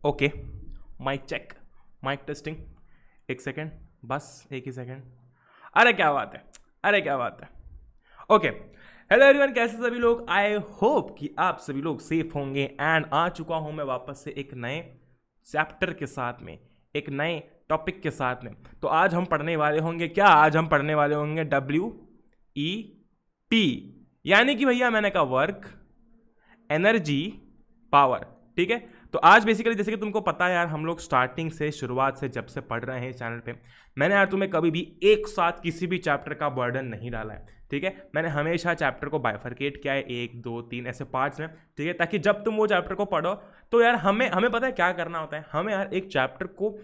Okay, mike check, mike testing, एक second, बस एक ही सेकेंड। अरे क्या बात है, अरे क्या बात है। ओके, हेलो एवरीवन, कैसे सभी लोग? आई होप कि आप सभी लोग सेफ होंगे। एंड आ चुका हूं मैं वापस से एक नए चैप्टर के साथ में, एक नए टॉपिक के साथ में। तो आज हम पढ़ने वाले होंगे क्या? आज हम पढ़ने वाले होंगे WEP, यानी कि भैया मैंने कहा वर्क, एनर्जी, पावर। ठीक है, तो आज बेसिकली जैसे कि तुमको पता है यार, हम लोग स्टार्टिंग से, शुरुआत से जब से पढ़ रहे हैं इस चैनल पे, मैंने यार तुम्हें कभी भी एक साथ किसी भी चैप्टर का बर्डन नहीं डाला है। ठीक है, मैंने हमेशा चैप्टर को बाइफरकेट किया है, 1 2 3 ऐसे पार्ट्स में। ठीक है, ताकि जब तुम वो चैप्टर को पढ़ो तो यार हमें पता है क्या करना होता है। हमें यार एक चैप्टर को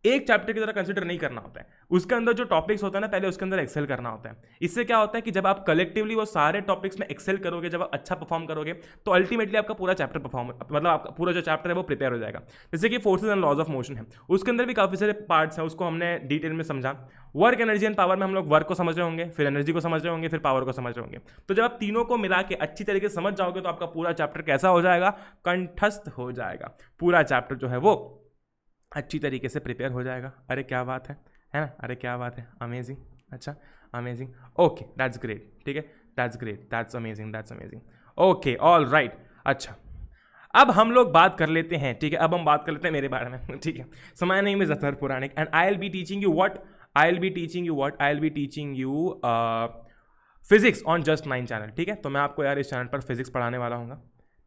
एक चैप्टर की तरह कंसिडर नहीं करना होता है। उसके अंदर जो टॉपिक्स होता है ना, पहले उसके अंदर एक्सेल करना होता है। इससे क्या होता है कि जब आप कलेक्टिवली वो सारे टॉपिक्स में एक्सेल करोगे, जब आप अच्छा परफॉर्म करोगे, तो अल्टीमेटली आपका पूरा चैप्टर मतलब आपका पूरा जो चैप्टर है वो प्रिपेयर हो जाएगा। जैसे कि forces and laws of motion है, उसके अंदर भी काफी सारे पार्ट्स हैं, उसको हमने डिटेल में समझा। वर्क, एनर्जी एंड पावर में हम लोग वर्क को समझ रहे होंगे, फिर एनर्जी को समझ रहे होंगे, फिर पावर को समझ रहे होंगे। तो जब आप तीनों को मिला के अच्छी तरीके से समझ जाओगे तो आपका पूरा चैप्टर कैसा हो जाएगा? कंठस्थ हो जाएगा। पूरा चैप्टर जो है वो अच्छी तरीके से प्रिपेयर हो जाएगा। अरे क्या बात है ना? अरे क्या बात है, अमेजिंग। अच्छा, अमेजिंग, ओके, दैट्स ग्रेट। ठीक है, that's great, that's amazing, that's amazing. Okay, all right. अच्छा, अब हम लोग बात कर लेते हैं। ठीक है, अब हम बात कर लेते हैं मेरे बारे में। ठीक है, so my name is Athar Puranik and I will be teaching you what, I will be teaching you what, I will be teaching you physics on just 9 channel. ठीक है, तो मैं आपको यार इस चैनल पर फिजिक्स पढ़ाने वाला हूँ।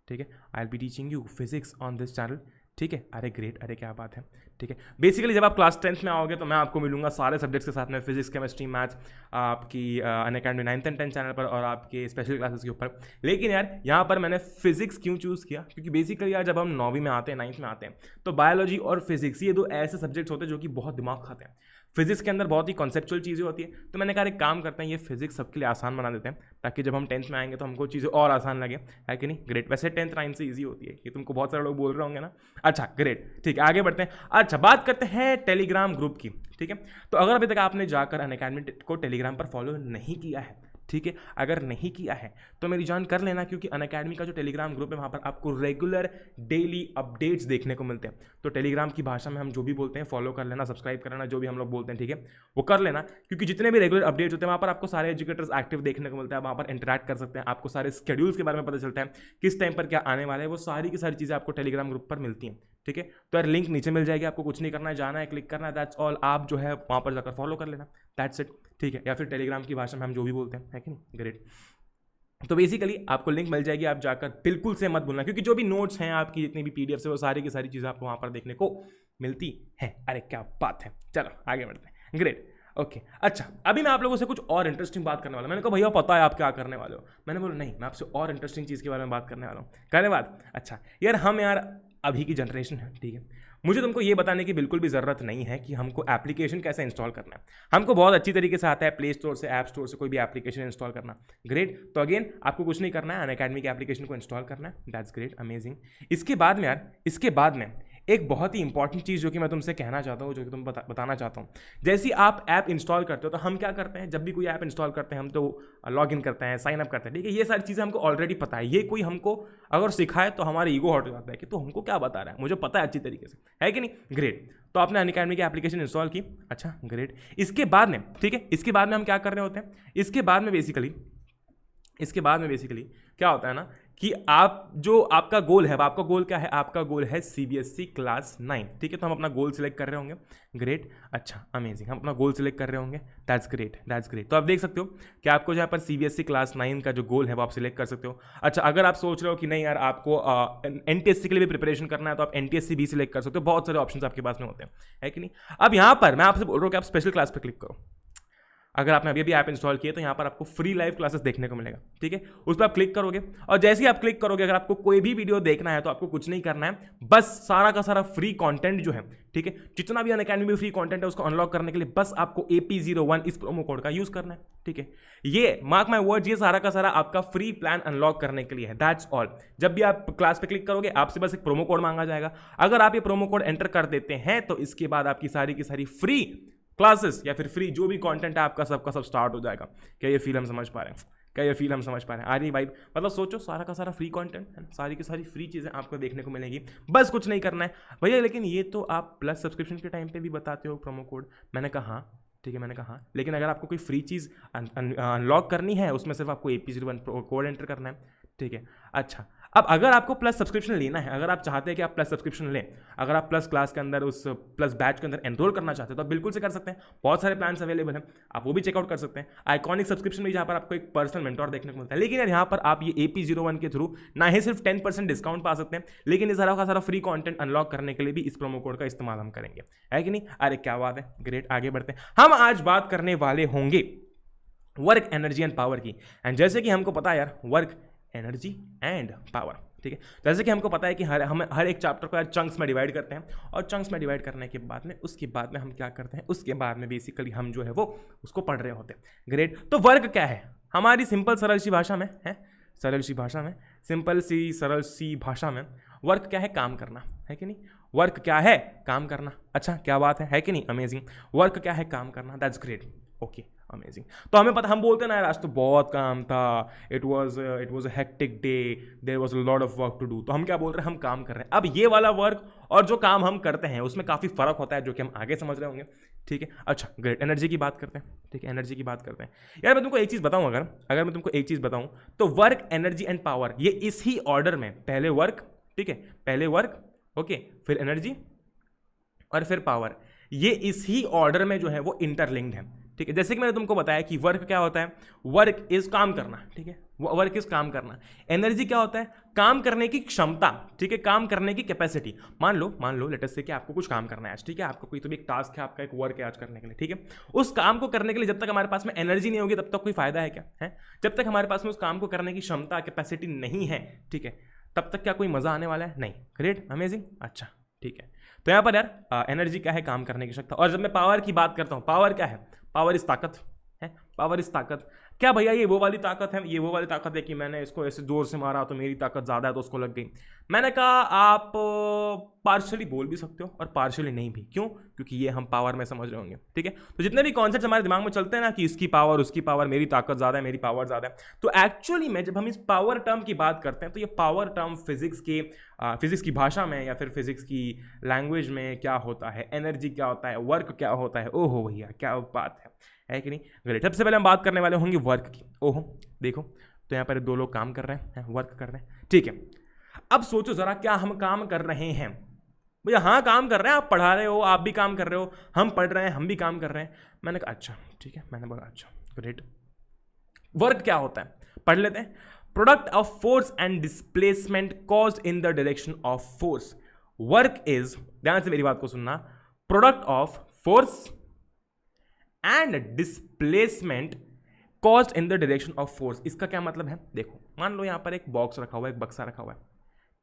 ठीक है, I will be teaching you physics on this channel. ठीक है, अरे ग्रेट, अरे क्या बात है। ठीक है, बेसिकली जब आप क्लास 10th में आओगे तो मैं आपको मिलूंगा सारे सब्जेक्ट्स के साथ में, फिजिक्स, केमिस्ट्री, मैथ्स, आपकी Unacademy 9th and 10th channel पर और आपके स्पेशल क्लासेस के ऊपर। लेकिन यार यहाँ पर मैंने फिजिक्स क्यों चूज़ किया? क्योंकि बेसिकली यार जब हम 9वीं में आते हैं, 9th में आते हैं, तो बायोलॉजी और फिजिक्स ये दो ऐसे सब्जेक्ट्स होते हैं जो कि बहुत दिमाग खाते हैं। फिजिक्स के अंदर बहुत ही कॉन्सेप्चुअल चीज़ें होती है, तो मैंने कहा एक काम करते हैं, ये फिजिक्स सबके लिए आसान बना देते हैं, ताकि जब हम 10th में आएंगे तो हमको चीज़ें और आसान लगे, है कि नहीं? ग्रेट। वैसे 10th 9th से ईजी होती है, ये तुमको बहुत सारे लोग बोल रहे होंगे ना। अच्छा ग्रेट, ठीक है, आगे बढ़ते हैं। अच्छा, बात करते हैं टेलीग्राम ग्रुप की। ठीक है, तो अगर अभी तक आपने जाकर अनअकैडमी को टेलीग्राम पर फॉलो नहीं किया है, ठीक है, अगर नहीं किया है तो मेरी जान कर लेना, क्योंकि अनअकैडमी का जो टेलीग्राम ग्रुप है वहाँ पर आपको रेगुलर डेली अपडेट्स देखने को मिलते हैं। तो टेलीग्राम की भाषा में हम जो भी बोलते हैं फॉलो कर लेना, सब्सक्राइब कर लेना, जो भी हम लोग बोलते हैं, ठीक है, वो कर लेना। क्योंकि जितने भी रेगुलर अपडेट्स होते हैं वहाँ पर आपको सारे एजुकेटर्स एक्टिव देखने को मिलता है, वहाँ पर इंटरैक्ट कर सकते हैं, आपको सारे स्केड्यूल्स के बारे में पता चलता है, किस टाइम पर क्या आने वाला है, वो सारी की सारी चीज़ें आपको टेलीग्राम ग्रुप पर मिलती हैं। ठीक है, तो यार लिंक नीचे मिल जाएगी, आपको कुछ नहीं करना है, जाना है, क्लिक करना है, दैट्स ऑल। आप जो है वहाँ पर जाकर फॉलो कर लेना, दैट्स इट। ठीक है, या फिर टेलीग्राम की भाषा में हम जो भी बोलते हैं, है कि नहीं? ग्रेट। तो बेसिकली आपको लिंक मिल जाएगी, आप जाकर बिल्कुल से मत भूलना, क्योंकि जो भी नोट्स हैं आपकी, जितनी भी PDF है, वो सारी की सारी चीज़ें आपको वहाँ पर देखने को मिलती हैं। अरे क्या बात है, चलो आगे बढ़ते हैं। Great, okay. अच्छा, अभी मैं आप लोगों से कुछ और इंटरेस्टिंग बात करने वाला हूँ। मैंने कहा भैया पता है आप क्या करने वाले हो? मैंने बोला नहीं, मैं आपसे और इंटरेस्टिंग चीज़ के बारे में बात करने वाला हूँ। करने बात, अच्छा यार, हम यार अभी की जनरेशन है, ठीक है, मुझे तुमको ये बताने की बिल्कुल भी ज़रूरत नहीं है कि हमको एप्लीकेशन कैसे इंस्टॉल करना है। हमको बहुत अच्छी तरीके से आता है प्ले स्टोर से, ऐप स्टोर से कोई भी एप्लीकेशन इंस्टॉल करना। ग्रेट, तो अगेन आपको कुछ नहीं करना है, अनअकैडमी की एप्लीकेशन को इंस्टॉल करना है, दैट्स ग्रेट, अमेजिंग। इसके बाद में यार, इसके बाद में एक बहुत ही इंपॉर्टेंट चीज़ जो कि मैं तुमसे कहना चाहता हूँ, जो कि तुम बताना चाहता हूँ। जैसे आप ऐप इंस्टॉल करते हो तो हम क्या करते हैं, जब भी कोई ऐप इंस्टॉल करते हैं हम तो लॉग इन करते हैं, साइन अप करते हैं, ठीक है, ये सारी चीज़ें हमको ऑलरेडी पता है। ये कोई हमको अगर सिखाए तो हमारा ईगो हट जाता है कि तो हमको क्या बता रहा है, मुझे पता है अच्छी तरीके से, है कि नहीं? ग्रेट, तो आपने अनअकैडमी की एप्लीकेशन इंस्टॉल की। अच्छा ग्रेट, इसके बाद में, ठीक है, इसके बाद में हम क्या कर रहे होते हैं? इसके बाद में बेसिकली क्या होता है ना कि आप जो आपका गोल है, आपका गोल क्या है? आपका गोल है CBSE क्लास 9, ठीक है, तो हम अपना गोल सिलेक्ट कर रहे होंगे। ग्रेट, अच्छा अमेजिंग, हम अपना गोल सिलेक्ट कर रहे होंगे, दैट्स ग्रेट, दैट्स ग्रेट। तो आप देख सकते हो कि आपको यहाँ पर CBSE क्लास 9 का जो गोल है वो आप सिलेक्ट कर सकते हो। अच्छा, अगर आप सोच रहे हो कि नहीं यार आपको NTSC के लिए भी प्रिपरेशन करना है तो आप NTSC भी सिलेक्ट कर सकते हो, बहुत सारे ऑप्शन आपके पास में होते हैं, है कि नहीं? अब यहाँ पर मैं आपसे बोल रहा हूँ कि आप स्पेशल क्लास पर क्लिक करो। अगर आपने अभी ऐप इंस्टॉल किया तो यहाँ पर आपको फ्री लाइव क्लासेस देखने को मिलेगा, ठीक है, उस पर आप क्लिक करोगे और जैसे ही आप क्लिक करोगे, अगर आपको कोई भी वीडियो देखना है तो आपको कुछ नहीं करना है, बस सारा का सारा फ्री कंटेंट जो है, ठीक है, जितना भी अनअकैडमी में फ्री कंटेंट है उसको अनलॉक करने के लिए बस आपको AP01 इस प्रोमो कोड का यूज करना है, ठीक है। ये मार्क माय वर्ड्स, ये सारा का सारा आपका फ्री प्लान अनलॉक करने के लिए है, दैट्स ऑल। जब भी आप क्लास पे क्लिक करोगे आपसे बस एक प्रोमो कोड मांगा जाएगा, अगर आप ये प्रोमो कोड एंटर कर देते हैं तो इसके बाद आपकी सारी की सारी फ्री क्लासेस या फिर फ्री जो भी कंटेंट है आपका सबका सब स्टार्ट हो जाएगा। क्या ये फील हम समझ पा रहे हैं? क्या ये फील हम समझ पा रहे हैं? आ रही वाइब? मतलब सोचो सारा का सारा फ्री कंटेंट है ना, सारी की सारी फ्री चीज़ें आपको देखने को मिलेंगी, बस कुछ नहीं करना है भैया। लेकिन ये तो आप प्लस सब्सक्रिप्शन के टाइम पे भी बताते हो प्रोमो कोड। मैंने कहा हाँ, ठीक है, मैंने कहा हाँ, लेकिन अगर आपको कोई फ्री चीज़ अनलॉक करनी है उसमें सिर्फ आपको AP01 कोड एंटर करना है, ठीक है। अच्छा, अब अगर आपको प्लस सब्सक्रिप्शन लेना है, अगर आप चाहते हैं कि आप प्लस सब्सक्रिप्शन लें, अगर आप प्लस क्लास के अंदर उस प्लस बैच के अंदर एनरोल करना चाहते हैं तो आप बिल्कुल से कर सकते हैं। बहुत सारे प्लान्स अवेलेबल हैं, आप वो भी चेकआउट कर सकते हैं। आइकॉनिक सब्सक्रिप्शन में जहाँ पर आपको एक पर्सनल मेंटोर देखने को मिलता है, लेकिन यार यहाँ पर आप ये AP01 के थ्रू ना ही सिर्फ 10% डिस्काउंट पा सकते हैं, लेकिन ये सारा का सारा फ्री कॉन्टेंट अनलॉक करने के लिए भी इस प्रोमो कोड का इस्तेमाल हम करेंगे, है कि नहीं? अरे क्या बात है, ग्रेट। आगे बढ़ते हैं, हम आज बात करने वाले होंगे वर्क, एनर्जी एंड पावर की। एंड जैसे कि हमको पता है यार, वर्क, एनर्जी एंड पावर, ठीक है। जैसे कि हमको पता है कि हम हर एक चैप्टर को यार चंक्स में डिवाइड करते हैं, और चंक्स में डिवाइड करने के बाद में उसके बाद में हम क्या करते हैं, उसके बाद में बेसिकली हम जो है वो उसको पढ़ रहे होते हैं। ग्रेट। तो वर्क क्या है हमारी सिंपल सरल सी भाषा में है, सरल सी भाषा में, सिंपल सी सरल सी भाषा में वर्क क्या है? काम करना, है कि नहीं? वर्क क्या है? काम करना। अच्छा, क्या बात है कि नहीं? अमेजिंग। वर्क क्या है? काम करना। That's great, okay, amazing. तो हमें पता, हम बोलते हैं ना यार आज तो बहुत काम था, it was a hectic day, there was a lot of work to do. तो हम क्या बोल रहे हैं? हम काम कर रहे हैं। अब ये वाला वर्क और जो काम हम करते हैं उसमें काफ़ी फर्क होता है, जो कि हम आगे समझ रहे होंगे, ठीक है। अच्छा, ग्रेट। एनर्जी की बात करते हैं, ठीक है, एनर्जी की बात करते हैं। यार मैं तुमको एक चीज़ बताऊं, अगर मैं तुमको एक चीज़ बताऊं तो वर्क, एनर्जी एंड पावर, ये इस ही ऑर्डर में, पहले वर्क, ठीक है, पहले वर्क, ओके, फिर एनर्जी और फिर पावर, ये इस ही ऑर्डर में जो है वो इंटरलिंक्ड है, ठीक है। जैसे कि मैंने तुमको बताया कि वर्क क्या होता है? वर्क इज काम करना, ठीक है, वर्क इज काम करना। एनर्जी क्या होता है? काम करने की क्षमता, ठीक है, काम करने की कैपेसिटी। मान लो लेट अस से कि आपको कुछ काम करना है आज, ठीक है, आपको कोई तो भी एक टास्क है, आपका एक वर्क है आज करने के लिए, ठीक है। उस काम को करने के लिए जब तक हमारे पास में एनर्जी नहीं होगी तब तक कोई फायदा है क्या? है, जब तक हमारे पास में उस काम को करने की क्षमता, कैपेसिटी नहीं है, ठीक है, तब तक क्या कोई मजा आने वाला है? नहीं। Great, amazing. अच्छा, ठीक है। तो यहाँ पर यार एनर्जी क्या है? काम करने की क्षमता। और जब मैं पावर की बात करता हूँ, पावर क्या है? पावर इस ताकत है, पावर इस ताकत। क्या भैया ये वो वाली ताकत है? ये वो वाली ताकत है कि मैंने इसको ऐसे जोर से मारा तो मेरी ताकत ज़्यादा है तो उसको लग गई। मैंने कहा आप पार्शियली बोल भी सकते हो और पार्शियली नहीं भी। क्यों? क्योंकि ये हम पावर में समझ रहे होंगे, ठीक है। तो जितने भी कॉन्सेप्ट हमारे दिमाग में चलते हैं ना कि इसकी पावर, उसकी पावर, मेरी ताकत ज़्यादा है, मेरी पावर ज़्यादा है, तो एक्चुअली में जब हम इस पावर टर्म की बात करते हैं तो ये पावर टर्म फिजिक्स की भाषा में या फिर फिजिक्स की लैंग्वेज में क्या होता है, एनर्जी क्या होता है, वर्क क्या होता है, ओहो भैया क्या बात है कि नहीं? ग्रेट। सबसे पहले हम बात करने वाले होंगे वर्क की। ओहो देखो, तो यहाँ पर दो लोग काम कर रहे हैं, वर्क कर रहे हैं, ठीक है। अब सोचो जरा, क्या हम काम कर रहे हैं? भैया हाँ काम कर रहे हैं, आप पढ़ा रहे हो, आप भी काम कर रहे हो, हम पढ़ रहे हैं, हम भी काम कर रहे हैं। मैंने कहा अच्छा ठीक है, मैंने बोला अच्छा ग्रेट। वर्क क्या होता है पढ़ लेते हैं। Product of force and displacement caused in the direction of force. Work is, ध्यान से मेरी बात को सुनना, product of force and displacement caused in the direction of force. इसका क्या मतलब है? देखो मान लो यहाँ पर एक बॉक्स रखा हुआ है, एक बक्सा रखा हुआ है,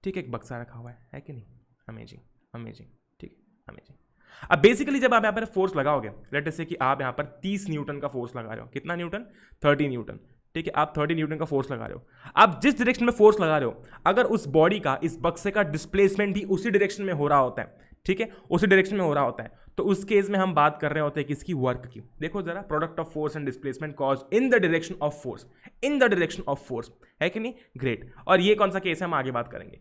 ठीक है, एक बक्सा रखा हुआ है कि नहीं? अमेजिंग, अमेजिंग, ठीक, अमेजिंग। अब बेसिकली जब आप यहाँ पर फोर्स लगाओगे, लेट अस से कि आप यहाँ पर 30 न्यूटन का फोर्स लगा रहे हो। कितना न्यूटन? 30 न्यूटन, ठीक है। आप 30 न्यूटन का फोर्स लगा रहे हो। आप जिस डायरेक्शन में फोर्स लगा रहे हो, अगर उस बॉडी का, इस बक्से का डिस्प्लेसमेंट भी उसी डायरेक्शन में हो रहा होता है, ठीक है, उसी डायरेक्शन में हो रहा होता है, तो उस केस में हम बात कर रहे होते हैं किसकी? वर्क की। देखो जरा, product of force and displacement cause in the direction of force, in the direction of force, है कि नहीं? ग्रेट। और ये कौन सा केस है हम आगे बात करेंगे।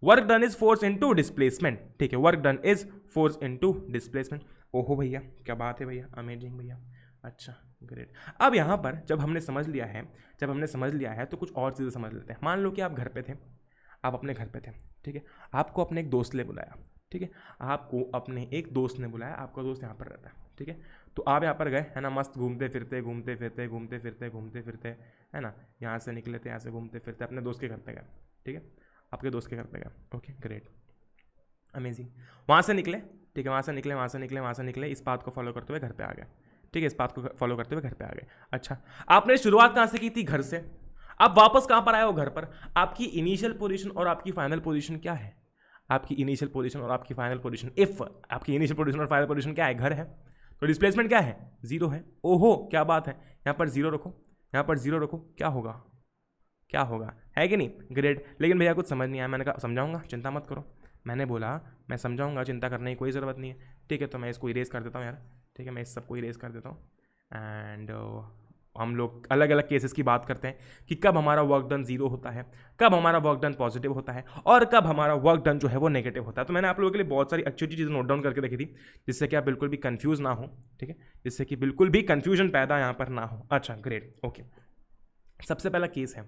Work done is force into displacement, ठीक है, work done is force into displacement. ओहो भैया क्या बात है भैया, अमेजिंग भैया, अच्छा ग्रेट। अब यहाँ पर जब हमने समझ लिया है तो कुछ और चीज़ें समझ लेते हैं। मान लो कि आप घर पे थे, आप अपने घर पे थे, ठीक है, आपको अपने एक दोस्त ने बुलाया, ठीक है, आपको अपने एक दोस्त ने बुलाया, आपका दोस्त यहाँ पर रहता है, ठीक है, तो आप यहाँ पर गए, है ना, मस्त घूमते फिरते, है ना, यहाँ से निकले थे, यहाँ से घूमते फिरते अपने दोस्त के घर पे गए, ठीक है, आपके दोस्त के घर पे गए, ओके ग्रेट, अमेजिंग। वहाँ से निकले, ठीक है, वहाँ से निकले, इस बात को फॉलो करते हुए घर पे आ गए, ठीक है, इस बात को फॉलो करते हुए घर पे आ गए। अच्छा, आपने शुरुआत कहाँ से की थी? घर से। आप वापस कहाँ पर आए हो? घर पर। आपकी इनिशियल पोजीशन और आपकी फाइनल पोजीशन क्या है? आपकी इनिशियल पोजीशन और आपकी फाइनल पोजीशन, इफ आपकी इनिशियल पोजीशन और फाइनल पोजीशन क्या है? घर है, तो डिस्प्लेसमेंट क्या है? 0 है। ओहो क्या बात है, यहाँ पर 0 रखो, यहाँ पर 0 रखो, क्या होगा, क्या होगा, है कि नहीं? ग्रेट। लेकिन भैया कुछ समझ नहीं आया। मैंने कहा समझाऊंगा, चिंता मत करो। मैंने बोला मैं समझाऊंगा, चिंता करने की कोई ज़रूरत नहीं है, ठीक है। तो मैं इसको इरेज कर देता हूँ यार, ठीक है, मैं इस सबको इरेज कर देता हूँ एंड हम लोग अलग अलग केसेस की बात करते हैं कि कब हमारा वर्क डन जीरो होता है, कब हमारा वर्क डन पॉजिटिव होता है और कब हमारा वर्क डन जो है वो नेगेटिव होता है। तो मैंने आप लोगों के लिए बहुत सारी अच्छी अच्छी चीज़ें नोट डाउन करके रखी थी, जिससे कि आप बिल्कुल भी कंफ्यूज ना हो, ठीक है, जिससे कि बिल्कुल भी कंफ्यूजन पैदा यहाँ पर ना हो। अच्छा ग्रेट, ओके। सबसे पहला केस है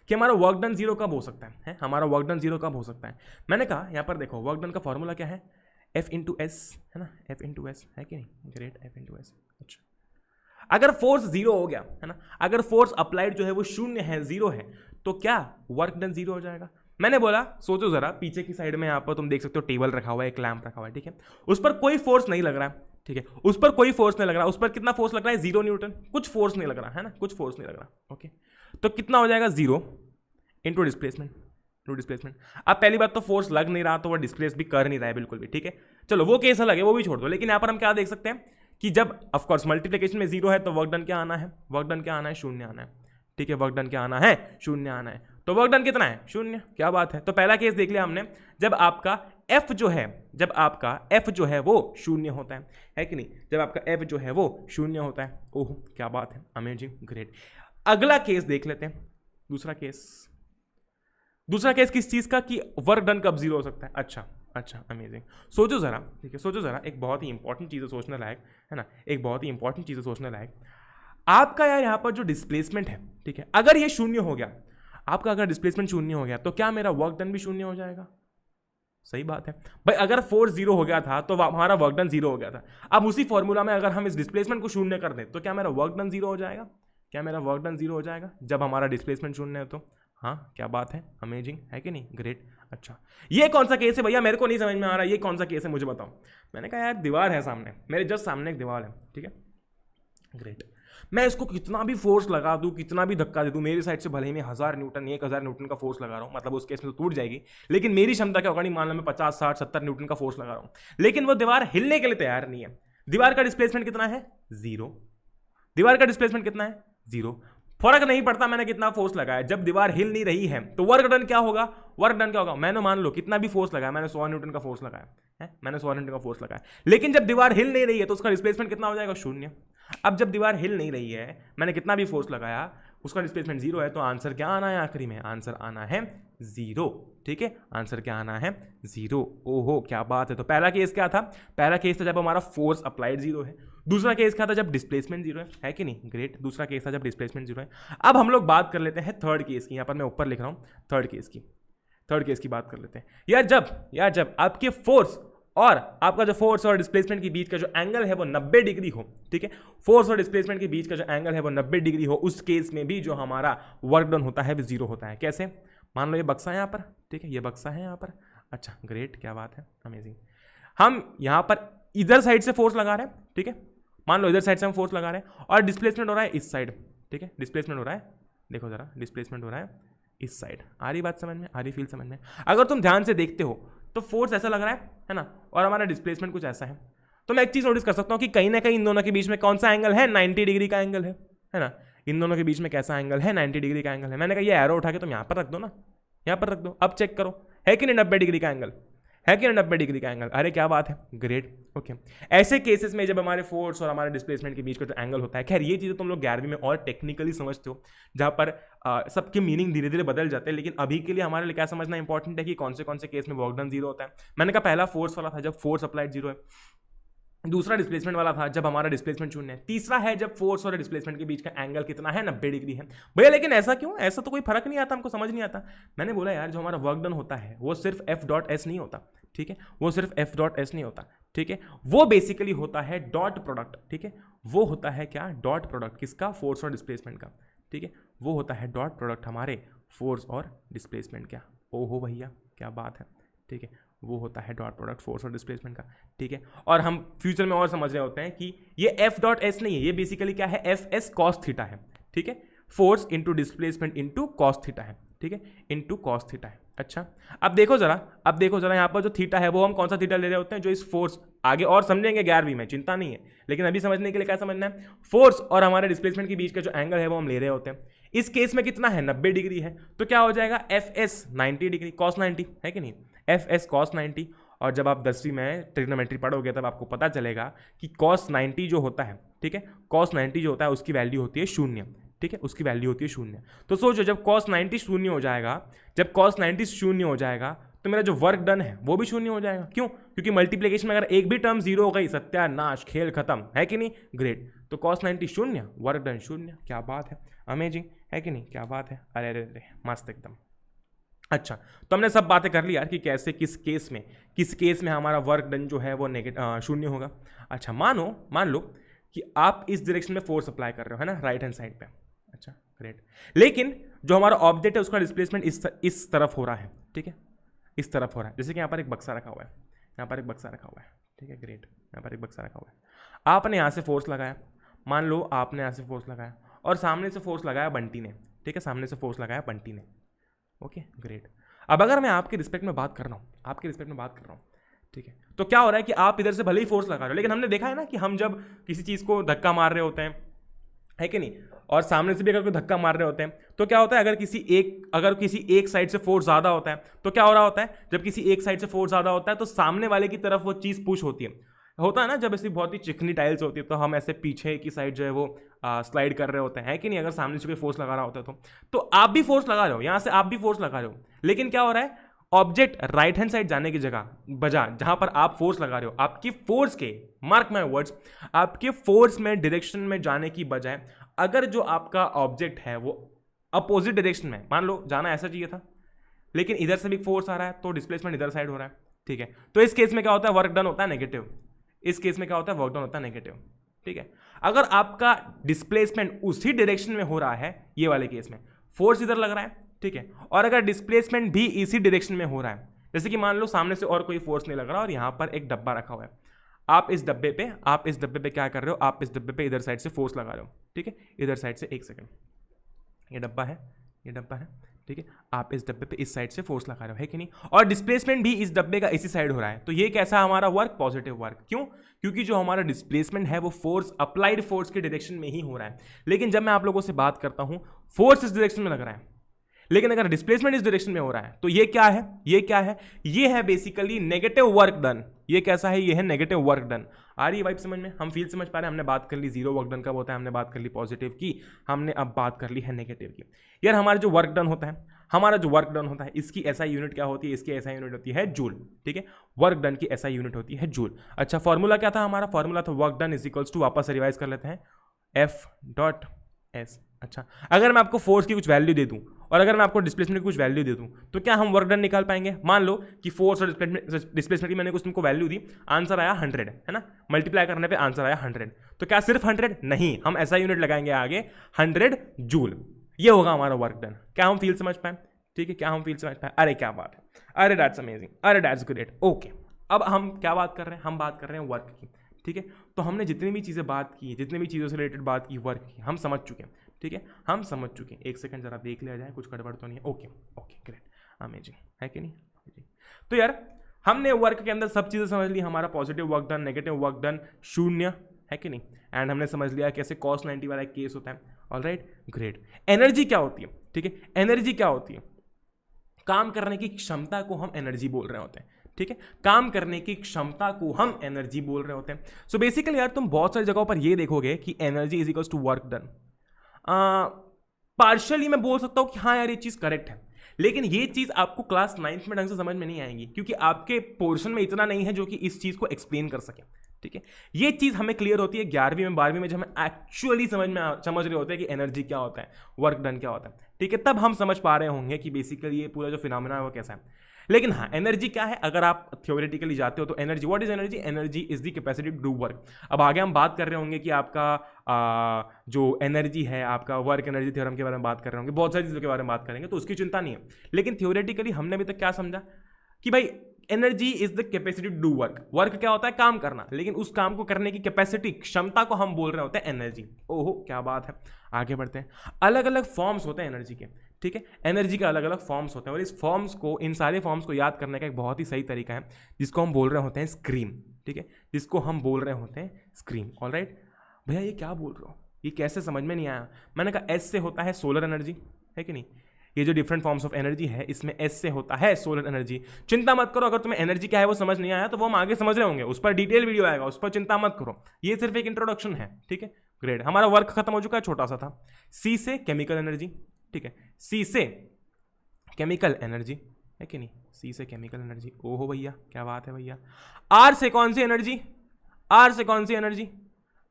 कि हमारा वर्क डन जीरो कब हो सकता है, हमारा वर्क डन जीरो कब हो सकता है। मैंने कहा यहाँ पर देखो, वर्क डन का फॉर्मूला क्या है, F इंटू एस, है ना, F इंटू एस है कि नहीं, ग्रेट, F इंटू एस। अच्छा, अगर फोर्स जीरो हो गया है ना, अगर फोर्स अप्लाइड जो है वो शून्य है, जीरो है, तो क्या वर्क डन जीरो हो जाएगा। मैंने बोला सोचो जरा, पीछे की साइड में यहाँ पर तुम देख सकते हो टेबल रखा हुआ है, एक लैंप रखा हुआ है, ठीक है, उस पर कोई फोर्स नहीं लग रहा है, ठीक है, उस पर कोई फोर्स नहीं लग रहा, उस पर कितना फोर्स लग रहा है, 0 न्यूटन, कुछ फोर्स नहीं लग रहा है ना, कुछ फोर्स नहीं लग रहा, ओके। तो कितना हो जाएगा, 0 इंटू डिस्प्लेसमेंट, टू डिस्प्लेसमेंट। अब पहली बात तो फोर्स लग नहीं रहा, तो वो डिस्प्लेस भी कर नहीं रहा है बिल्कुल भी, ठीक है, चलो वो केस अलग है, वो भी छोड़ दो। लेकिन यहाँ पर हम क्या देख सकते हैं कि जब ऑफकोर्स मल्टीप्लिकेशन में 0 है तो वर्क डन क्या आना है, वर्क डन क्या आना है, शून्य आना है, ठीक है, वर्क डन क्या आना है, शून्य आना है। तो वर्क डन कितना है, शून्य, क्या बात है। तो पहला केस देख लिया हमने, जब आपका F जो है, जब आपका F जो है वो शून्य होता है कि नहीं, जब आपका F जो है वो शून्य होता है। ओह क्या बात है, अमेजिंग, ग्रेट। अगला केस देख लेते हैं, दूसरा केस। दूसरा केस किस चीज का, कि वर्क डन कब जीरो हो सकता है। अच्छा अच्छा, अमेजिंग। सोचो जरा, ठीक है, सोचो जरा, एक बहुत ही इंपॉर्टेंट चीज़ सोचने लायक है ना, एक बहुत ही इंपॉर्टेंट चीज़ सोचने लायक। आपका यार यहाँ पर जो डिस्प्लेसमेंट है, ठीक है, अगर ये शून्य हो गया, आपका अगर डिस्प्लेसमेंट शून्य हो गया, तो क्या मेरा वर्क डन भी शून्य हो जाएगा। सही बात है भाई, अगर फोर्स जीरो हो गया था तो हमारा वर्क डन जीरो हो गया था। अब उसी फॉर्मूला में अगर हम इस डिस्प्लेसमेंट को शून्य कर दें, तो क्या मेरा वर्क डन जीरो हो जाएगा, क्या मेरा वर्क डन जीरो हो जाएगा जब हमारा डिस्प्लेसमेंट शून्य है। तो हाँ, क्या बात है, अमेजिंग है कि नहीं, ग्रेट। अच्छा, ये कौन सा केस है भैया, मेरे को नहीं समझ में आ रहा, ये कौन सा केस है मुझे बताओ। मैंने कहा यार दीवार है सामने, मेरे जस्ट सामने एक दीवार है, ठीक है, ग्रेट। मैं इसको कितना भी फोर्स लगा दूं, कितना भी धक्का दे दूं, मेरी साइड से भले ही मैं 1000 न्यूटन 1000 न्यूटन का फोर्स लगा रहा हूं, मतलब उस केस में तो टूट जाएगी, लेकिन मेरी क्षमता क्या होगा, नहीं मान लो मैं 50 60 70 न्यूटन का फोर्स लगा रहा हूं, लेकिन वो दीवार हिलने के लिए तैयार नहीं है। दीवार का डिस्प्लेसमेंट कितना है, 0। दीवार का डिस्प्लेसमेंट कितना है, 0। फर्क नहीं पड़ता मैंने कितना फोर्स लगाया, जब दीवार हिल नहीं रही है तो वर्क डन क्या होगा, वर्क डन क्या होगा। मैंने मान लो कितना भी फोर्स लगाया, मैंने 100 न्यूटन का फोर्स लगाया है, मैंने 100 न्यूटन का फोर्स लगाया, लेकिन जब दीवार हिल नहीं रही है तो उसका डिस्प्लेसमेंट कितना हो जाएगा, 0। अब जब दीवार हिल नहीं रही है, मैंने कितना भी फोर्स लगाया, उसका डिस्प्लेसमेंट 0 है, तो आंसर क्या आना है आखिरी में, आंसर आना है 0, ठीक है, आंसर क्या आना है, 0। ओहो क्या बात है। तो पहला केस क्या था, पहला केस था जब हमारा फोर्स अप्लाइड 0 है, दूसरा केस क्या था जब डिस्प्लेसमेंट 0 है कि नहीं, ग्रेट। दूसरा केस था जब डिस्प्लेसमेंट 0 है। अब हम लोग बात कर लेते हैं थर्ड केस की, यहाँ पर मैं ऊपर लिख रहा हूँ थर्ड केस की बात कर लेते हैं। यार जब आपके फोर्स और आपका जो फोर्स और डिस्प्लेसमेंट के बीच का जो एंगल है वो 90 डिग्री हो, ठीक है, फोर्स और डिस्प्लेसमेंट के बीच का जो एंगल है वो 90 डिग्री हो, उस केस में भी जो हमारा वर्क डन होता है वो 0 होता है। कैसे, मान लो ये बक्सा है यहाँ पर, ठीक है, ये बक्सा है यहाँ पर, अच्छा ग्रेट, क्या बात है, अमेजिंग। हम यहाँ पर इधर साइड से फोर्स लगा रहे हैं, ठीक है, मान लो इधर साइड से हम फोर्स लगा रहे हैं और डिस्प्लेसमेंट हो रहा है इस साइड, ठीक है, डिस्प्लेसमेंट हो रहा है, देखो जरा, डिस्प्लेसमेंट हो रहा है इस साइड। आ रही बात समझ में, आ रही फील समझ में। अगर तुम ध्यान से देखते हो तो फोर्स ऐसा लग रहा है ना, और हमारा डिस्प्लेसमेंट कुछ ऐसा है, तो मैं एक चीज नोटिस कर सकता हूँ कि कहीं ना कहीं इन दोनों के बीच में कौन सा एंगल है, 90 डिग्री का एंगल है ना, इन दोनों के बीच में कैसा एंगल है, 90 डिग्री का एंगल है। मैंने कहा ये एरो उठा के तुम यहाँ पर रख दो ना, यहाँ पर रख दो, अब चेक करो है कि नहीं 90 डिग्री का एंगल, है कि 90 डिग्री का एंगल। अरे क्या बात है, ग्रेट, ओके। ऐसे केसेस में जब हमारे फोर्स और हमारे डिस्प्लेसमेंट के बीच का जो एंगल होता है, खैर ये चीज़ें तुम लोग 11वीं में और टेक्निकली समझते हो, जहाँ पर सबके मीनिंग धीरे धीरे बदल जाते हैं, लेकिन अभी के लिए हमारे लिए क्या समझना इंपॉर्टेंट है कि कौन से केस में वर्क डन 0 होता है। मैंने कहा पहला फोर्स वाला था जब फोर्स अप्लाइड 0 है, दूसरा डिस्प्लेसमेंट वाला था जब हमारा डिस्प्लेसमेंट 0 है, तीसरा है जब फोर्स और डिस्प्लेसमेंट के बीच का एंगल कितना है, 90 डिग्री है। भैया लेकिन ऐसा क्यों, ऐसा तो कोई फर्क नहीं आता, हमको समझ नहीं आता। मैंने बोला यार जो हमारा वर्क डन होता है वो सिर्फ F.S नहीं होता, ठीक है, वो सिर्फ F.S नहीं होता, ठीक है, वो बेसिकली होता है डॉट प्रोडक्ट, ठीक है, वो होता है क्या, डॉट प्रोडक्ट, किसका, फोर्स और डिस्प्लेसमेंट का, ठीक है, वो होता है डॉट प्रोडक्ट हमारे फोर्स और डिस्प्लेसमेंट का। ओहो भैया क्या बात है, ठीक है, वो होता है डॉट प्रोडक्ट फोर्स और डिस्प्लेसमेंट का, ठीक है। और हम फ्यूचर में और समझ रहे होते हैं कि ये F.S नहीं है, ये बेसिकली क्या है, F.S cos थीटा है, ठीक है, force into displacement into cos theta है, ठीक है, इंटू कॉस थीटा है। अच्छा अब देखो जरा यहाँ पर जो थीटा है वो हम कौन सा थीटा ले रहे होते हैं, जो इस फोर्स, आगे और समझेंगे 11वीं में, चिंता नहीं है, लेकिन अभी समझने के लिए क्या समझना है, फोर्स और हमारे डिस्प्लेसमेंट के बीच का जो एंगल है वो हम ले रहे होते हैं। इस केस में कितना है, 90 डिग्री है, तो क्या हो जाएगा, F.S 90 डिग्री cos 90 है कि नहीं, F.S cos 90, और जब आप 10वीं में ट्रिग्नोमेट्री पढ़ोगे तब आपको पता चलेगा कि cos 90 जो होता है, ठीक है, cos 90 जो होता है उसकी वैल्यू होती है 0, ठीक है, उसकी वैल्यू होती है 0। तो सोचो जब cos 90 शून्य हो जाएगा, जब cos 90 शून्य हो जाएगा तो मेरा जो वर्क डन है वो भी शून्य हो जाएगा। क्यों? क्योंकि मल्टीप्लिकेशन में अगर एक भी टर्म 0 हो गई, सत्यानाश, खेल खत्म, है कि नहीं? ग्रेट। तो cos 90 शून्य, वर्क डन शून्य। क्या बात है, अमेजिंग, है कि नहीं? क्या बात है, अरे अरे अरे मस्त एकदम। अच्छा, तो हमने सब बातें कर ली यार कि कैसे किस केस में हमारा वर्क डन जो है वो शून्य होगा। अच्छा, मान लो कि आप इस डायरेक्शन में फोर्स अप्लाई कर रहे हो, है ना, राइट हैंड साइड पे। अच्छा, ग्रेट। लेकिन जो हमारा ऑब्जेक्ट है उसका डिस्प्लेसमेंट इस तरफ हो रहा है, ठीक है, इस तरफ हो रहा है। जैसे कि यहाँ पर एक बक्सा रखा हुआ है, यहाँ पर एक बक्सा रखा हुआ है, ठीक है, ग्रेट, यहाँ पर एक बक्सा रखा हुआ है। आपने यहाँ से फोर्स लगाया, मान लो आपने यहाँ से फोर्स लगाया और सामने से फोर्स लगाया बंटी ने, ठीक है, सामने से फोर्स लगाया बंटी ने। Okay, great. अब अगर मैं आपके रिस्पेक्ट में बात कर रहा हूँ, ठीक है, तो क्या हो रहा है कि आप इधर से भले ही फोर्स लगा रहे हो, लेकिन हमने देखा है ना कि हम जब किसी चीज़ को धक्का मार रहे होते हैं, है कि नहीं, और सामने से भी अगर कोई धक्का मार रहे होते हैं तो क्या होता है, अगर किसी एक साइड से फोर्स ज़्यादा होता है तो क्या हो रहा होता है, जब किसी एक साइड से फोर्स ज़्यादा होता है तो सामने वाले की तरफ वो चीज़ पुश होती है ना। जब ऐसी बहुत ही चिकनी टाइल्स होती है तो हम ऐसे पीछे की साइड जो है वो स्लाइड कर रहे होते हैं, है कि नहीं, अगर सामने से कोई फोर्स लगा रहा होता है तो आप भी फोर्स लगा रहे हो, यहाँ से आप भी फोर्स लगा रहे हो, लेकिन क्या हो रहा है, ऑब्जेक्ट राइट हैंड साइड जाने की जहां पर आप फोर्स लगा रहे हो, आपकी फोर्स के, मार्क माय वर्ड्स, आपके फोर्स में डायरेक्शन में जाने की बजाय अगर जो आपका ऑब्जेक्ट है वो अपोजिट डायरेक्शन में, मान लो जाना ऐसा चाहिए था, लेकिन इधर से भी फोर्स आ रहा है तो डिस्प्लेसमेंट इधर साइड हो रहा है, ठीक है, तो इस केस में क्या होता है, वर्क डन होता है नेगेटिव। इस केस में क्या होता है, वर्क डन होता है नेगेटिव, ठीक है। अगर आपका डिस्प्लेसमेंट उसी डायरेक्शन में हो रहा है, ये वाले केस में फोर्स इधर लग रहा है, ठीक है, और अगर डिस्प्लेसमेंट भी इसी डायरेक्शन में हो रहा है, जैसे कि मान लो सामने से और कोई फोर्स नहीं लग रहा और यहाँ पर एक डब्बा रखा हुआ है, आप इस डब्बे पे क्या कर रहे हो, आप इस डब्बे पे इधर साइड से फोर्स लगा रहे हो, ठीक है, इधर साइड से, एक सेकंड, ये डब्बा है, ठीक है, आप इस डब्बे पे इस साइड से फोर्स लगा रहे हो, है कि नहीं, और डिस्प्लेसमेंट भी इस डब्बे का इसी साइड हो रहा है, तो ये कैसा हमारा वर्क, पॉजिटिव वर्क। क्यों? क्योंकि जो हमारा डिस्प्लेसमेंट है वो फोर्स, अप्लाइड फोर्स के डायरेक्शन में ही हो रहा है। लेकिन जब मैं आप लोगों से बात करता हूं, फोर्स इस डायरेक्शन में लग रहा है, लेकिन अगर डिस्प्लेसमेंट इस डायरेक्शन में हो रहा है तो ये क्या है, ये है बेसिकली नेगेटिव वर्क डन। ये कैसा है, ये है नेगेटिव वर्क डन। आ रही है वाइब समझ में, हम फील समझ पा रहे हैं। हमने बात कर ली जीरो वर्क डन कब होता है, हमने बात कर ली पॉजिटिव की, हमने अब बात कर ली है नेगेटिव की। यार हमारा जो वर्क डन होता है, इसकी एसआई यूनिट क्या होती है, इसकी एसआई यूनिट होती है जूल, ठीक है, वर्क डन की एसआई यूनिट होती है जूल। अच्छा, फॉर्मूला क्या था हमारा, फॉर्मूला था work done is equals to, वापस से रिवाइज कर लेते हैं, F.S। अच्छा, अगर मैं आपको फोर्स की कुछ वैल्यू दे दूं और अगर मैं आपको डिस्प्लेसमेंट की कुछ वैल्यू दे दूं तो क्या हम वर्क डन निकाल पाएंगे? मान लो कि फोर्स और डिस्प्लेसमेंट की मैंने कुछ तुमको वैल्यू दी, आंसर आया 100, है ना, मल्टीप्लाई करने पे आंसर आया 100, तो क्या सिर्फ 100? नहीं, हम ऐसा यूनिट लगाएंगे आगे 100 जूल। ये होगा हमारा वर्क डन। क्या हम फील समझ पाए? ठीक है, क्या हम फील समझ पाए? अरे क्या बात है, अरे दैट्स अमेजिंग, अरे दैट्स ग्रेट। ओके, अब हम क्या बात कर रहे हैं, हम बात कर रहे हैं वर्क की, ठीक है। तो हमने जितनी भी चीज़ें बात की, जितनी भी चीज़ों से रिलेटेड बात की, वर्क की, हम समझ चुके हैं, ठीक है, हम समझ चुके हैं। एक सेकंड जरा देख लिया जाए, कुछ गड़बड़ तो नहीं है। ओके ओके, ग्रेट, अमेजिंग, है कि नहीं? तो यार हमने वर्क के अंदर सब चीज़ें समझ ली, हमारा positive work done, negative work done, शून्य, है कि नहीं, एंड हमने समझ लिया कैसे cos 90 वाला एक केस होता है। Alright, great. एनर्जी क्या होती है? ठीक है, एनर्जी क्या होती है? काम करने की क्षमता को हम एनर्जी बोल रहे होते हैं, ठीक है, काम करने की क्षमता को हम एनर्जी बोल रहे होते हैं। सो बेसिकली यार तुम बहुत सारी जगहों पर ये देखोगे कि energy is equals to work done. Partially मैं बोल सकता हूं कि हाँ यार ये चीज करेक्ट है, लेकिन ये चीज आपको क्लास 9th में ढंग से समझ में नहीं आएगी, क्योंकि आपके पोर्शन में इतना नहीं है जो कि इस चीज को एक्सप्लेन कर सके, ठीक है। ये चीज हमें क्लियर होती है 11वीं में 12वीं में, जब हमें एक्चुअली समझ रहे होते हैं कि एनर्जी क्या होता है, वर्क डन क्या होता है, ठीक है, तब हम समझ पा रहे होंगे कि बेसिकली ये पूरा जो फिनोमेना है वो कैसा है। लेकिन हाँ, एनर्जी क्या है, अगर आप थ्योरेटिकली जाते हो तो energy, what is energy? Energy is the capacity to do work. अब आगे हम बात कर रहे होंगे कि आपका जो एनर्जी है, आपका वर्क एनर्जी थ्योरम के बारे में बात कर रहे होंगे, बहुत सारी चीज़ों के बारे में बात करेंगे, तो उसकी चिंता नहीं है। लेकिन थ्योरेटिकली हमने अभी तक क्या समझा कि भाई energy is the capacity to do work. Work क्या होता है? काम करना, लेकिन उस काम को करने की कैपेसिटी, क्षमता को हम बोल रहे होते हैं एनर्जी। ओहो क्या बात है, आगे बढ़ते हैं। अलग अलग फॉर्म्स होते हैं एनर्जी के, ठीक है, एनर्जी के अलग अलग फॉर्म्स होते हैं, और इस फॉर्म्स को, इन सारे फॉर्म्स को याद करने का एक बहुत ही सही तरीका है जिसको हम बोल रहे होते हैं स्क्रीम, ठीक है, जिसको हम बोल रहे होते हैं स्क्रीम। ऑलराइट भैया ये क्या बोल रहे हो, ये कैसे समझ में नहीं आया? मैंने कहा एस से होता है सोलर एनर्जी, है कि नहीं, ये जो डिफरेंट फॉर्म्स ऑफ एनर्जी है इसमें एस से होता है सोलर एनर्जी। चिंता मत करो, अगर तुम्हें एनर्जी क्या है वो समझ नहीं आया तो वो हम आगे समझ रहे होंगे, उस पर डिटेल वीडियो आएगा, उस पर चिंता मत करो, ये सिर्फ एक इंट्रोडक्शन है, ठीक है। ग्रेट, हमारा वर्क खत्म हो चुका है, छोटा सा था। सी से केमिकल एनर्जी, ठीक है, सी से केमिकल एनर्जी है कि नहीं, सी से केमिकल एनर्जी, ओहो भैया क्या बात है भैया। आर से कौन सी एनर्जी, आर से कौन सी एनर्जी,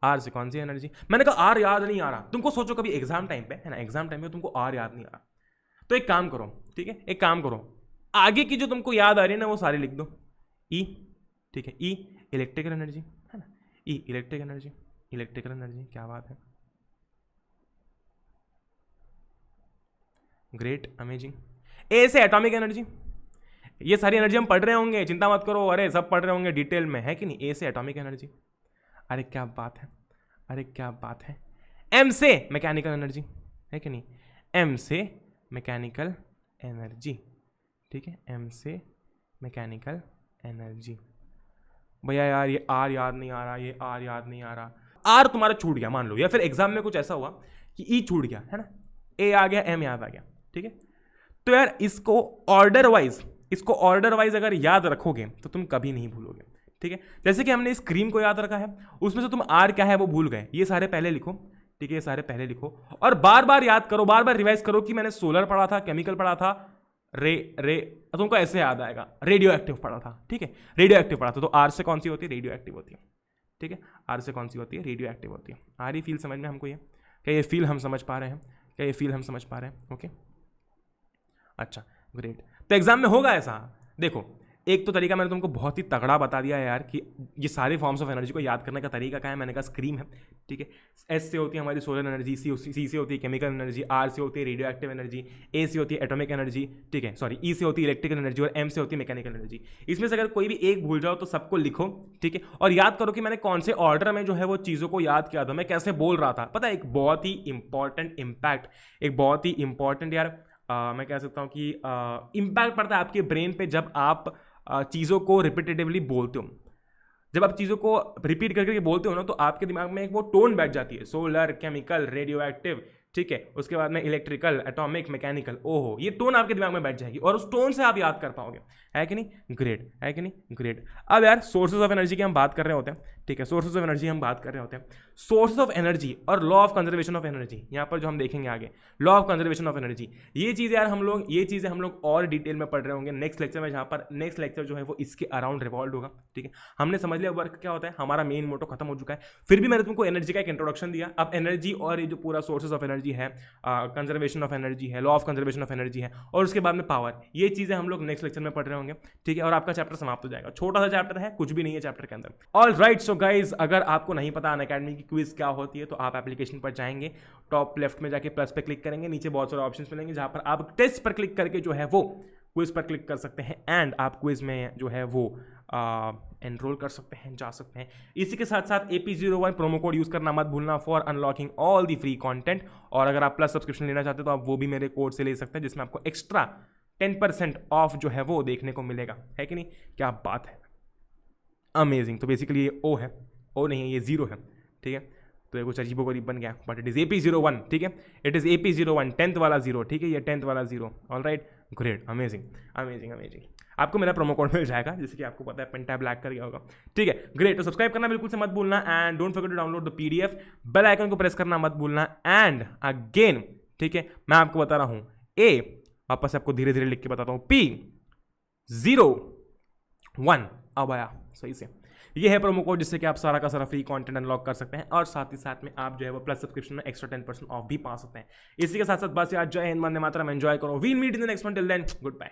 आर से कौन सी एनर्जी, मैंने कहा आर याद नहीं आ रहा, तुमको सोचो कभी एग्जाम टाइम पे है ना, एग्जाम टाइम पे तुमको आर याद नहीं आ रहा, तो एक काम करो, ठीक है, एक काम करो, आगे की जो तुमको याद आ रही है ना वो सारी लिख दो। ई, ठीक है, ई इलेक्ट्रिकल एनर्जी है ना, ई इलेक्ट्रिक एनर्जी, इलेक्ट्रिकल एनर्जी, क्या बात है, ग्रेट अमेजिंग। ए से एटॉमिक एनर्जी, ये सारी एनर्जी हम पढ़ रहे होंगे, चिंता मत करो, अरे सब पढ़ रहे होंगे डिटेल में, है कि नहीं। ए से एटॉमिक एनर्जी, अरे क्या बात है, अरे क्या बात है। एम से मैकेनिकल एनर्जी, है कि नहीं, एम से मैकेनिकल एनर्जी, ठीक है, एम से मैकेनिकल एनर्जी। भैया यार ये आर याद नहीं आ रहा, ये आर याद नहीं आ रहा, आर तुम्हारा छूट गया मान लो, या फिर एग्जाम में कुछ ऐसा हुआ कि ई छूट गया, है ना, ए आ गया, एम याद आ गया, ठीक है। तो यार इसको ऑर्डर वाइज अगर याद रखोगे तो तुम कभी नहीं भूलोगे, ठीक है। जैसे कि हमने इस क्रीम को याद रखा है, उसमें से तुम आर क्या है वो भूल गए, ये सारे पहले लिखो, ठीक है, ये सारे पहले लिखो और बार बार याद करो, बार बार रिवाइज करो कि मैंने सोलर पढ़ा था, केमिकल पढ़ा था, रे तुमको ऐसे याद आएगा, रेडियो एक्टिव पढ़ा था, ठीक है, रेडियो एक्टिव पढ़ा था, तो आर से कौन सी होती है, रेडियो एक्टिव होती है, ठीक है, आर से कौन सी होती है, रेडियो एक्टिव होती है। आ रही फील समझ में हमको, ये क्या ये फील हम समझ पा रहे हैं, क्या ये फील हम समझ पा रहे हैं, ओके अच्छा ग्रेट। तो एग्जाम में होगा ऐसा, देखो एक तो तरीका मैंने तुमको बहुत ही तगड़ा बता दिया है यार कि ये सारे फॉर्म्स ऑफ एनर्जी को याद करने का तरीका क्या है। मैंने कहा स्क्रीम है, ठीक है, एस से होती है हमारी सोलर एनर्जी, सी से होती है केमिकल एनर्जी, आर से होती है रेडियो एक्टिव एनर्जी, ए से होती है एटॉमिक एनर्जी, ठीक है, सॉरी ई से होती है इलेक्ट्रिकल एनर्जी और एम से होती है मैकेनिकल एनर्जी। इसमें से अगर कोई भी एक भूल जाओ तो सबको लिखो, ठीक है, और याद करो कि मैंने कौन से ऑर्डर में जो है वो चीज़ों को याद किया था, मैं कैसे बोल रहा था। पता है एक बहुत ही इंपॉर्टेंट इम्पैक्ट, एक बहुत ही इंपॉर्टेंट यार मैं कह सकता हूँ कि इम्पैक्ट पड़ता है आपके ब्रेन पे जब आप चीज़ों को रिपीटेटिवली बोलते हो। जब आप चीज़ों को रिपीट करके बोलते हो ना तो आपके दिमाग में एक वो टोन बैठ जाती है, सोलर, केमिकल, रेडियो एक्टिव, ठीक है, उसके बाद में इलेक्ट्रिकल, एटॉमिक, मैकेनिकल, ओहो ये टोन आपके दिमाग में बैठ जाएगी और उस टोन से आप याद कर पाओगे, है कि नहीं, ग्रेट, है कि नहीं, ग्रेट। अब यार सोर्सेज ऑफ एनर्जी की हम बात कर रहे होते हैं, ठीक है, सोर्सेज ऑफ एनर्जी हम बात कर रहे होते हैं, सोर्सेज ऑफ एनर्जी और law of conservation of energy, यहाँ पर जो हम देखेंगे आगे, law of conservation of energy, ये चीज़ यार ये चीज़ें हम लोग और डिटेल में पढ़ रहे होंगे नेक्स्ट लेक्चर में, जहाँ पर नेक्स्ट लेक्चर जो है वो इसके अराउंड रिवॉल्व होगा, ठीक है। हमने समझ लिया वर्क क्या होता है, हमारा मेन मोटो खत्म हो चुका है, फिर भी मैंने तुमको एनर्जी का एक इंट्रोडक्शन दिया। अब एनर्जी और ये जो पूरा सोर्सेज ऑफ एनर्जी है, कंजर्वेशन ऑफ एनर्जी है, law of conservation of energy है और उसके बाद में पावर, ये चीज़ें हम लोग नेक्स्ट लेक्चर में पढ़ रहे होंगे, ठीक है, और आपका चैप्टर समाप्त हो जाएगा। छोटा सा चैप्टर है, कुछ भी नहीं है चैप्टर के अंदर। ऑल राइट, सो गाइज अगर आपको नहीं पता अनअकैडमी की क्विज क्या होती है तो आप एप्लीकेशन पर जाएंगे, टॉप लेफ्ट में जाके प्लस पे क्लिक करेंगे, नीचे बहुत सारे ऑप्शंस मिलेंगे जहां पर आप टेस्ट पर क्लिक करके जो है वो क्विज पर क्लिक कर सकते हैं एंड आप क्विज में जो है वो एनरोल कर सकते हैं, जा सकते हैं। इसी के साथ साथ AP01 प्रोमो कोड यूज़ करना मत भूलना for unlocking all the free content, और अगर आप प्लस सब्सक्रिप्शन लेना चाहते हो तो आप वो भी मेरे कोड से ले सकते हैं जिसमें आपको एक्स्ट्रा 10% ऑफ जो है वो देखने को मिलेगा, है कि नहीं, क्या बात है, अमेजिंग। तो बेसिकली ये ओ है, ओ नहीं है ये 0 है, ठीक है, तो ये कुछ अजीबो गरीब बन गया बट इट इज़ AP01, ठीक है, इट इज़ AP01 10th वाला 0, ठीक है, ये 10th वाला 0, all right, great, amazing amazing amazing. आपको मेरा प्रोमो कोड मिल जाएगा जैसे कि आपको पता है पेंटा ब्लैक कर गया होगा, ठीक है, ग्रेट। तो सब्सक्राइब करना बिल्कुल से मत भूलना and don't forget to download the PDF, bell icon को प्रेस करना मत भूलना एंड अगेन, ठीक है, मैं आपको बता रहा हूँ A, वापस आपको धीरे धीरे लिख के बताता हूँ, P01 अब आया सही से, ये है प्रोमो कोड जिससे कि आप सारा का सारा फ्री कंटेंट अनलॉक कर सकते हैं और साथ ही साथ में आप जो है वो प्लस सब्सक्रिप्शन में एक्स्ट्रा 10% ऑफ भी पा सकते हैं। इसी के साथ साथ बस यार जय हिंद, वंदे मातरम, एंजॉय करो, we'll meet in the next one, till then good bye.